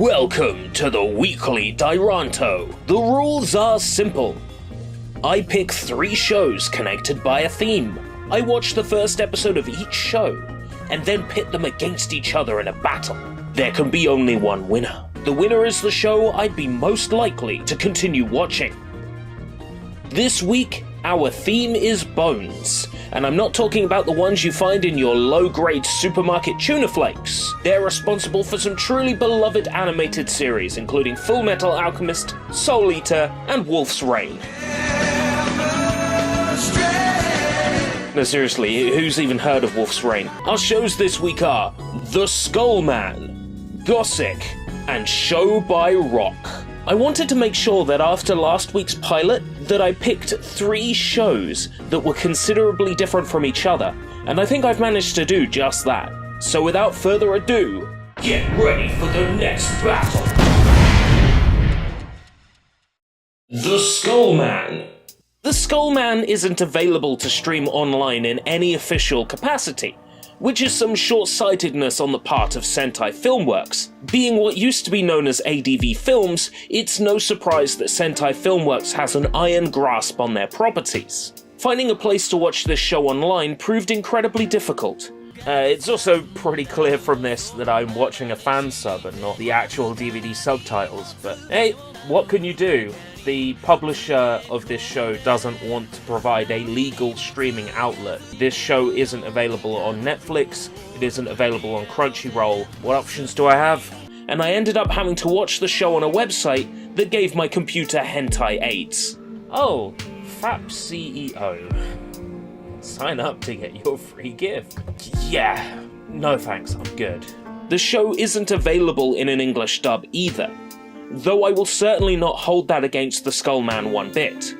Welcome to the Weekly Dairantou. The rules are simple. I pick 3 shows connected by a theme. I watch the first episode of each show, and then pit them against each other in a battle. There can be only one winner. The winner is the show I'd be most likely to continue watching. This week, our theme is bones, and I'm not talking about the ones you find in your low-grade supermarket tuna flakes. They're responsible for some truly beloved animated series, including Full Metal Alchemist, Soul Eater, and Wolf's Rain. No, seriously, who's even heard of Wolf's Rain? Our shows this week are The Skull Man, Goseck, and Show by Rock. I wanted to make sure that after last week's pilot that I picked 3 shows that were considerably different from each other, and I think I've managed to do just that. So without further ado, get ready for the next battle! The Skull Man. The Skull Man isn't available to stream online in any official capacity, which is some short-sightedness on the part of Sentai Filmworks. Being what used to be known as ADV Films, it's no surprise that Sentai Filmworks has an iron grasp on their properties. Finding a place to watch this show online proved incredibly difficult. It's also pretty clear from this that I'm watching a fan sub and not the actual DVD subtitles, but hey, what can you do? The publisher of this show doesn't want to provide a legal streaming outlet. This show isn't available on Netflix, it isn't available on Crunchyroll. What options do I have? And I ended up having to watch the show on a website that gave my computer hentai aids. Oh, FAP CEO. Sign up to get your free gift. Yeah, no thanks, I'm good. The show isn't available in an English dub either, though I will certainly not hold that against the Skull Man one bit.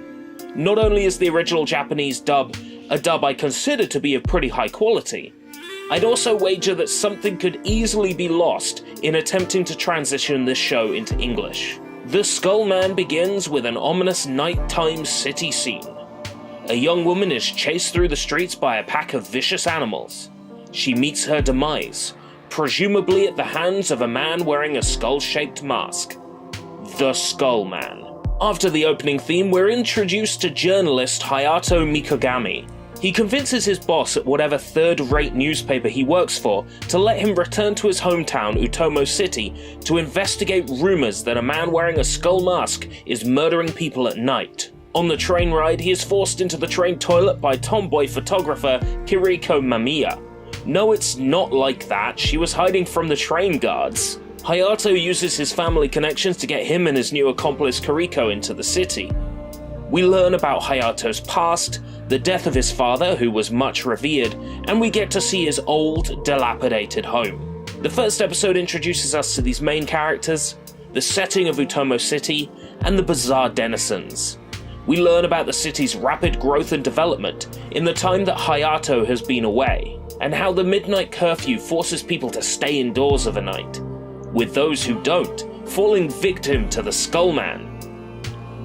Not only is the original Japanese dub a dub I consider to be of pretty high quality, I'd also wager that something could easily be lost in attempting to transition this show into English. The Skull Man begins with an ominous nighttime city scene. A young woman is chased through the streets by a pack of vicious animals. She meets her demise, presumably at the hands of a man wearing a skull-shaped mask. The Skull Man. After the opening theme, we're introduced to journalist Hayato Mikogami. He convinces his boss at whatever third-rate newspaper he works for to let him return to his hometown, Utomo City, to investigate rumors that a man wearing a skull mask is murdering people at night. On the train ride, he is forced into the train toilet by tomboy photographer Kiriko Mamiya. No, it's not like that. She was hiding from the train guards. Hayato uses his family connections to get him and his new accomplice Kiriko into the city. We learn about Hayato's past, the death of his father, who was much revered, and we get to see his old, dilapidated home. The first episode introduces us to these main characters, the setting of Utomo City, and the bizarre denizens. We learn about the city's rapid growth and development in the time that Hayato has been away, and how the midnight curfew forces people to stay indoors overnight, with those who don't falling victim to the Skull Man.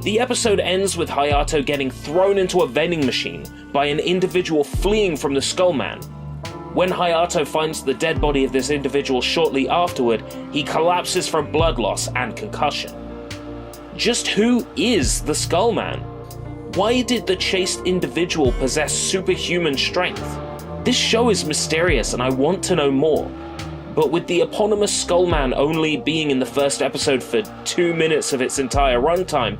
The episode ends with Hayato getting thrown into a vending machine by an individual fleeing from the Skull Man. When Hayato finds the dead body of this individual shortly afterward, he collapses from blood loss and concussion. Just who is the Skull Man? Why did the chased individual possess superhuman strength? This show is mysterious and I want to know more. But with the eponymous Skull Man only being in the first episode for 2 minutes of its entire runtime,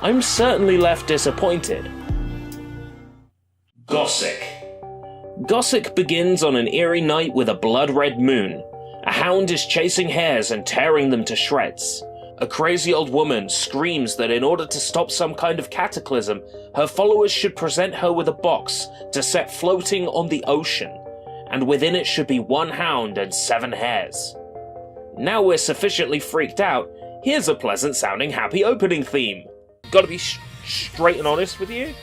I'm certainly left disappointed. Goseck. Goseck begins on an eerie night with a blood-red moon. A hound is chasing hares and tearing them to shreds. A crazy old woman screams that in order to stop some kind of cataclysm, her followers should present her with a box to set floating on the ocean, and within it should be 1 hound and 7 hares. Now we're sufficiently freaked out, here's a pleasant-sounding happy opening theme. Gotta be straight and honest with you,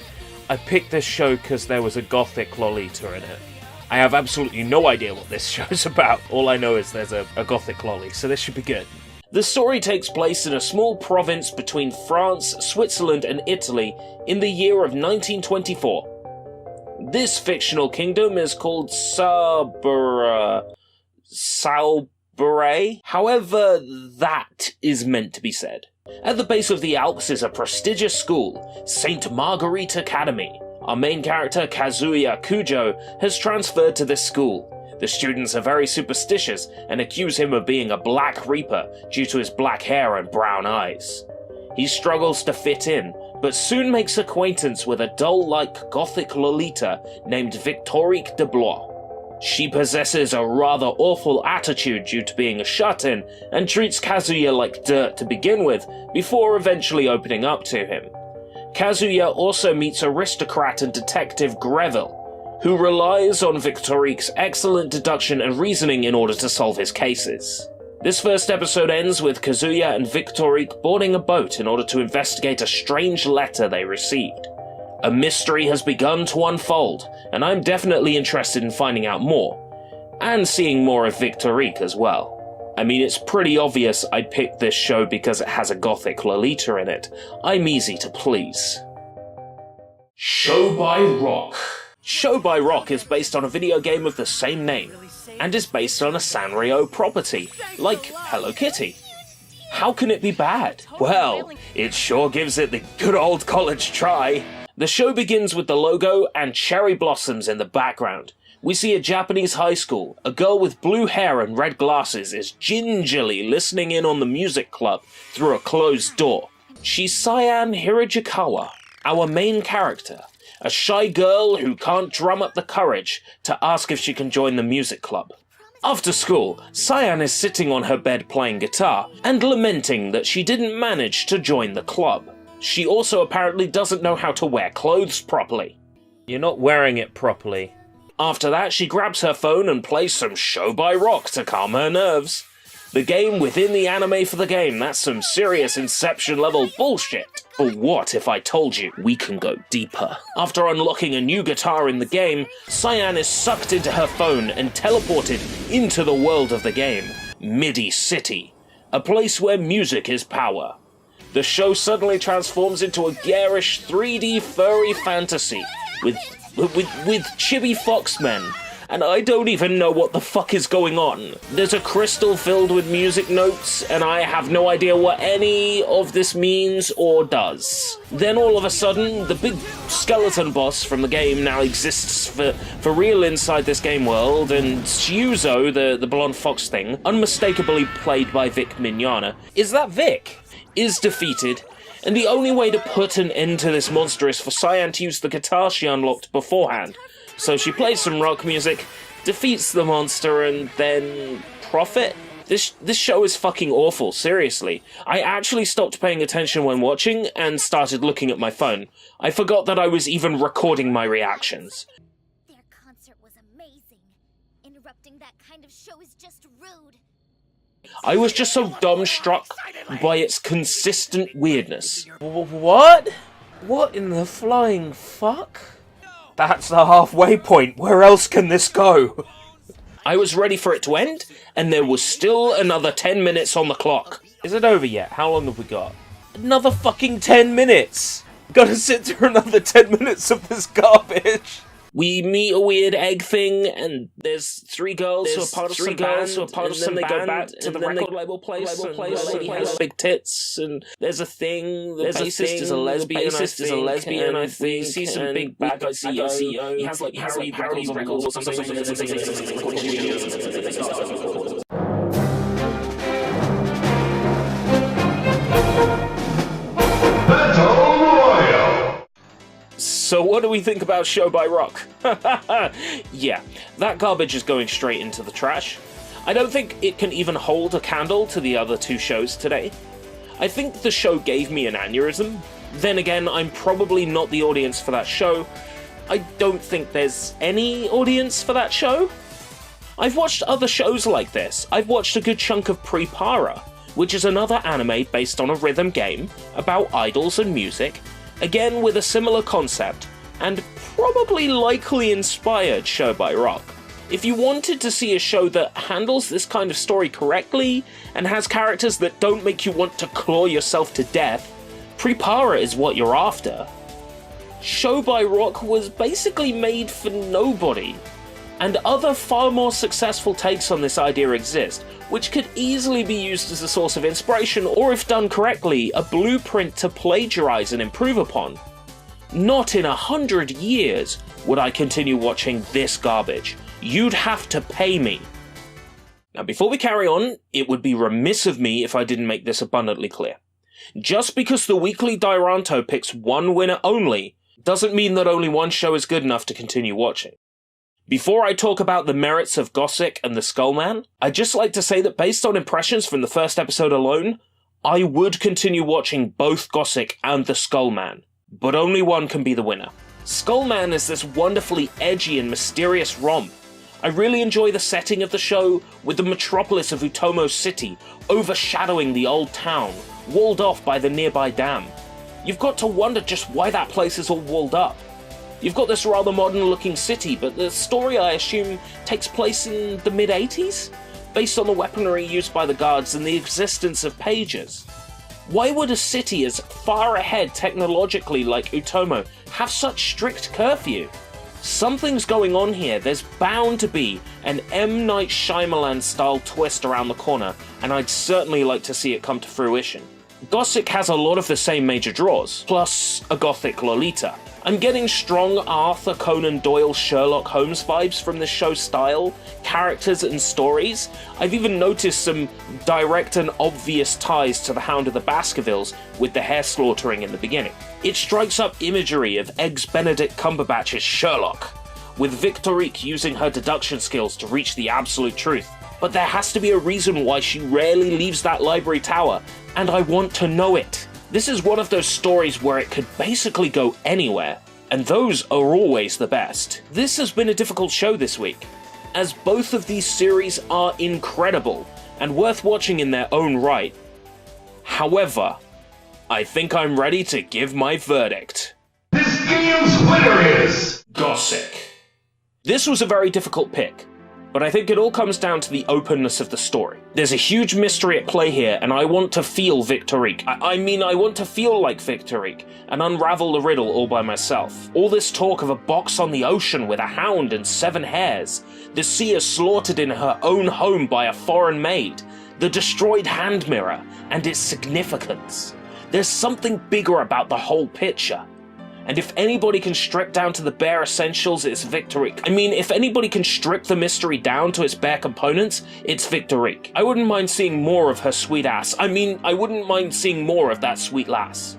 I picked this show because there was a gothic lolita in it. I have absolutely no idea what this show's about. All I know is there's a gothic lolly, so this should be good. The story takes place in a small province between France, Switzerland, and Italy in the year of 1924. This fictional kingdom is called beret. However, that is meant to be said. At the base of the Alps is a prestigious school, St. Marguerite Academy. Our main character, Kazuya Kujo, has transferred to this school. The students are very superstitious and accuse him of being a Black Reaper due to his black hair and brown eyes. He struggles to fit in, but soon makes acquaintance with a doll-like gothic Lolita named Victorique de Blois. She possesses a rather awful attitude due to being a shut-in and treats Kazuya like dirt to begin with, before eventually opening up to him. Kazuya also meets aristocrat and detective Greville, who relies on Victorique's excellent deduction and reasoning in order to solve his cases. This first episode ends with Kazuya and Victorique boarding a boat in order to investigate a strange letter they received. A mystery has begun to unfold, and I'm definitely interested in finding out more, and seeing more of Victorique as well. I mean, it's pretty obvious I picked this show because it has a gothic Lolita in it. I'm easy to please. Show by Rock. Show by Rock is based on a video game of the same name, and is based on a Sanrio property, like Hello Kitty. How can it be bad? Well, it sure gives it the good old college try. The show begins with the logo and cherry blossoms in the background. We see a Japanese high school. A girl with blue hair and red glasses is gingerly listening in on the music club through a closed door. She's Cyan Hirajikawa, our main character, a shy girl who can't drum up the courage to ask if she can join the music club. After school, Cyan is sitting on her bed playing guitar and lamenting that she didn't manage to join the club. She also apparently doesn't know how to wear clothes properly. You're not wearing it properly. After that, she grabs her phone and plays some Show by Rock to calm her nerves. The game within the anime for the game, that's some serious Inception level bullshit. But what if I told you we can go deeper? After unlocking a new guitar in the game, Cyan is sucked into her phone and teleported into the world of the game, Midi City, a place where music is power. The show suddenly transforms into a garish 3D furry fantasy with chibi foxmen, and I don't even know what the fuck is going on. There's a crystal filled with music notes, and I have no idea what any of this means or does. Then all of a sudden, the big skeleton boss from the game now exists for real inside this game world, and Yuzo, the blonde fox thing, unmistakably played by Vic Mignogna, is that Vic? Is defeated, and the only way to put an end to this monster is for Cyan to use the guitar she unlocked beforehand. So she plays some rock music, defeats the monster, and then profit? This show is fucking awful, seriously. I actually stopped paying attention when watching and started looking at my phone. I forgot that I was even recording my reactions. Their concert was amazing. Interrupting that kind of show is just rude. I was just so dumbstruck by its consistent weirdness. What? What in the flying fuck? That's the halfway point. Where else can this go? I was ready for it to end, and there was still another 10 minutes on the clock. Is it over yet? How long have we got? Another fucking 10 minutes! Gotta sit through another 10 minutes of this garbage! We meet a weird egg thing, and there's three girls who are part of some band, and then they go back to the record label place, and he has big tits, and there's a thing, the bassist is a lesbian, I think, you see some big bad guy CEO, he has like parody records or something. So what do we think about Show by Rock? Yeah, that garbage is going straight into the trash. I don't think it can even hold a candle to the other two shows today. I think the show gave me an aneurysm. Then again, I'm probably not the audience for that show. I don't think there's any audience for that show. I've watched other shows like this. I've watched a good chunk of Prepara, which is another anime based on a rhythm game about idols and music, again with a similar concept, and probably likely inspired Show by Rock. If you wanted to see a show that handles this kind of story correctly, and has characters that don't make you want to claw yourself to death, Prepara is what you're after. Show by Rock was basically made for nobody. And other far more successful takes on this idea exist, which could easily be used as a source of inspiration, or if done correctly, a blueprint to plagiarize and improve upon. Not in 100 years would I continue watching this garbage. You'd have to pay me. Now before we carry on, it would be remiss of me if I didn't make this abundantly clear. Just because the Weekly Dairantou picks one winner only, doesn't mean that only one show is good enough to continue watching. Before I talk about the merits of Goseck and the Skullman, I'd just like to say that based on impressions from the first episode alone, I would continue watching both Goseck and the Skullman, but only one can be the winner. Skullman is this wonderfully edgy and mysterious romp. I really enjoy the setting of the show, with the metropolis of Utomo City overshadowing the old town, walled off by the nearby dam. You've got to wonder just why that place is all walled up. You've got this rather modern-looking city, but the story, I assume, takes place in the mid-80s? Based on the weaponry used by the guards and the existence of pages. Why would a city as far ahead technologically like Utomo have such strict curfew? Something's going on here. There's bound to be an M. Night Shyamalan-style twist around the corner, and I'd certainly like to see it come to fruition. Goseck has a lot of the same major draws, plus a gothic Lolita. I'm getting strong Arthur Conan Doyle Sherlock Holmes vibes from this show's style, characters and stories. I've even noticed some direct and obvious ties to the Hound of the Baskervilles with the hair slaughtering in the beginning. It strikes up imagery of Eggs Benedict Cumberbatch's Sherlock, with Victorique using her deduction skills to reach the absolute truth. But there has to be a reason why she rarely leaves that library tower, and I want to know it. This is one of those stories where it could basically go anywhere, and those are always the best. This has been a difficult show this week, as both of these series are incredible and worth watching in their own right. However, I think I'm ready to give my verdict. This game's winner is Goseck. This was a very difficult pick, but I think it all comes down to the openness of the story. There's a huge mystery at play here, and I want to feel Victorique. I want to feel like Victorique, and unravel the riddle all by myself. All this talk of a box on the ocean with a hound and 7 hares, the seer slaughtered in her own home by a foreign maid, the destroyed hand mirror, and its significance. There's something bigger about the whole picture. And if anybody can strip down to the bare essentials, it's Victorique. If anybody can strip the mystery down to its bare components, it's Victorique. I wouldn't mind seeing more of her sweet ass. I wouldn't mind seeing more of that sweet lass.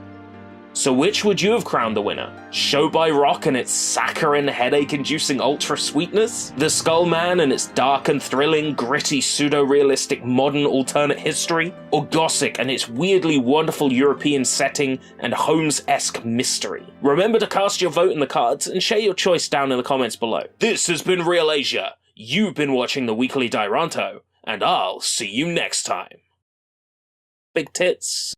So which would you have crowned the winner? Show by Rock and its saccharine, headache-inducing ultra-sweetness? The Skullman and its dark and thrilling, gritty, pseudo-realistic modern alternate history? Or Goseck and its weirdly wonderful European setting and Holmes-esque mystery? Remember to cast your vote in the cards and share your choice down in the comments below. This has been ReelAsia. You've been watching the Weekly Dairantou, and I'll see you next time. Big tits.